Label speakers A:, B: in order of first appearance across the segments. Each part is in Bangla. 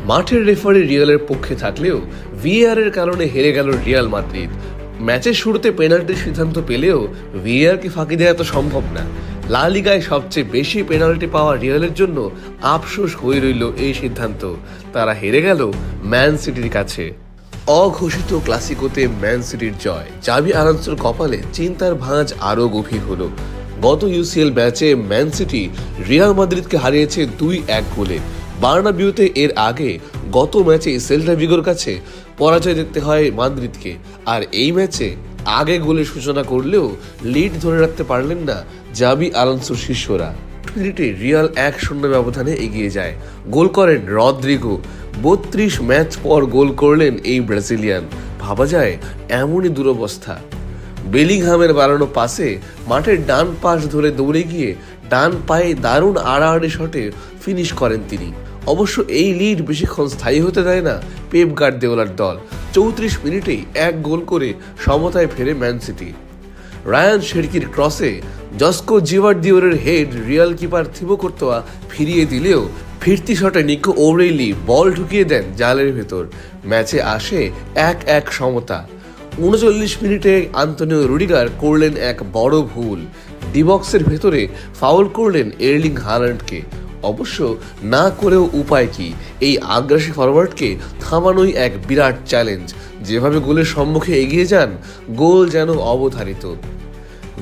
A: মাঠের রেফারি রিয়ালের পক্ষে থাকলেও ভিএআর এর কারণে হেরে গেল রিয়াল মাদ্রিদ। ম্যাচের শুরুতে পেনাল্টির সিদ্ধান্ত পেলেও ভিএআরকে ফাঁকি দেওয়া তো সম্ভব না। লা লিগায় সবচেয়ে বেশি পেনাল্টি পাওয়া রিয়ালের জন্য আফসোস হয়ে রইল এই সিদ্ধান্ত। তারা হেরে গেল ম্যান সিটির কাছে। অঘোষিত ক্লাসিকোতে ম্যান সিটির জয়, জাভি আলোনসোর কপালে চিন্তার ভাঁজ আরও গভীর হলো। গত ইউসিএল ম্যাচে ম্যান সিটি রিয়াল মাদ্রিদকে হারিয়েছে 2-1 গোলে। বার্নাবিউতে এর আগে গত ম্যাচে সেল্টা ভিগোর কাছে পরাজয় দেখতে হয় মাদ্রিদকে, আর এই ম্যাচে আগে গোলের সূচনা করলেও লিড ধরে রাখতে পারলেন না জাভি আলোনসোর শিষ্যরা। মিনিটে রিয়াল 1-0 ব্যবধানে এগিয়ে যায়। গোল করেন রদ্রিগো। 32 ম্যাচ পর গোল করলেন এই ব্রাজিলিয়ান। ভাবা যায় এমনই দুরবস্থা। বেলিংহামের বাড়ানো পাসে মাঠের ডান পাশ ধরে দৌড়ে গিয়ে ডান পায়ে দারুণ আড়াআড়ি শটে ফিনিশ করেন তিনি। অবশ্য এই লিড বেশিক্ষণ স্থায়ী হতে দেয় না পেপ গার্দিওলার দল। 34 মিনিটেই 1 গোল করে সমতায় ফেরে ম্যান সিটি। রায়ান শেরকির ক্রসে জস্কো জিভারদিওরের head Real keeper Thibaut Courtois ফিরিয়ে দিলেও ফিরতি শটে নিকো ওরেইলি বল ঢুকিয়ে দেন জালের ভেতর। ম্যাচে আসে 1-1 সমতা। 39 মিনিটে আন্তোনিও রুডিগার করলেন এক বড় ভুল। ডিবক্সের ভেতরে ফাউল করলেন এর্লিং হাল্যান্ডকে। অবশ্য না করেও উপায় কি, এই আগ্রাসী ফরওয়ার্ডকে থামানোই এক বিরাট চ্যালেঞ্জ। যেভাবে গোলের সম্মুখে এগিয়ে যান, গোল যেন অবধারিত।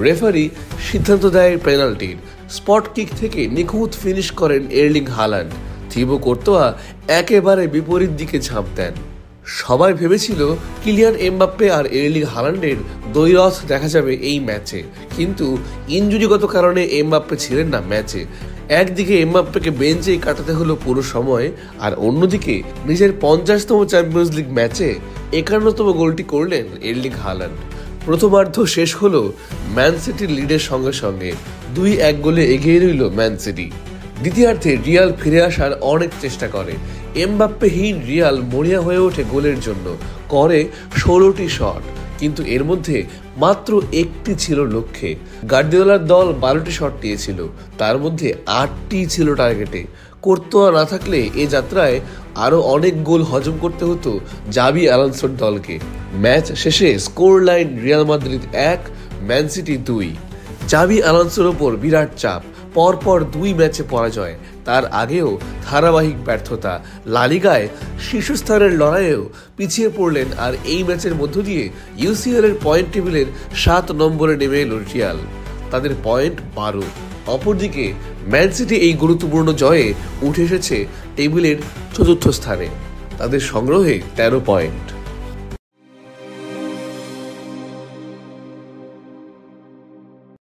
A: রেফারি সিদ্ধান্ত দেয় পেনাল্টির। স্পট কিক থেকে নিখুঁত ফিনিশ করেন এর্লিং হাল্যান্ড। থিবো কর্তোয়া একেবারে বিপরীত দিকে ঝাঁপ দেন। সবাই ভেবেছিল কিলিয়ান এমবাপ্পে আর এর্লিং হাল্যান্ডের দ্বৈরথ দেখা যাবে এই ম্যাচে, কিন্তু ইনজুরিগত কারণে এমবাপ্পে ছিলেন না ম্যাচে। একদিকে এমবাপ্পেকে বেঞ্চেই কাটাতে হলো পুরো সময়, আর অন্যদিকে নিজের 50তম চ্যাম্পিয়ন্স লিগ ম্যাচে 51তম গোলটি করলেন এর্লিং হাল্যান্ড। প্রথমার্ধ শেষ হলো ম্যান সিটির লিডের সঙ্গে সঙ্গে। 2-1 গোলে এগিয়ে রইল ম্যান সিটি। দ্বিতীয়ার্ধে রিয়াল ফিরে আসার অনেক চেষ্টা করে। এমবাপ্পেহীন রিয়াল মরিয়া হয়ে ওঠে গোলের জন্য, করে 16টি শট, কিন্তু এর মধ্যে মাত্র একটি ছিল লক্ষ্যে। গার্দিওলার দল 12টি শট নিয়েছিল, তার মধ্যে 8টি ছিল টার্গেটে। কর্তোয়া না থাকলে এ যাত্রায় আরও অনেক গোল হজম করতে হতো জাভি আলোনসোর দলকে। ম্যাচ শেষে score line Real Madrid 1, Man City 2। জাভি আলোনসোর ওপর বিরাট চাপ, পরপর 2 ম্যাচে পরাজয়, তার আগেও ধারাবাহিক ব্যর্থতা। লা লিগায় শীর্ষস্থানের লড়াইয়েও পিছিয়ে পড়লেন, আর এই ম্যাচের মধ্য দিয়ে ইউসিএল এর পয়েন্ট টেবিলের 7 নম্বরে নেমে এল রিয়াল। তাদের পয়েন্ট 12। অপরদিকে ম্যান সিটি এই গুরুত্বপূর্ণ জয়ে উঠে এসেছে টেবিলের 4র্থ স্থানে। তাদের সংগ্রহে 13 পয়েন্ট।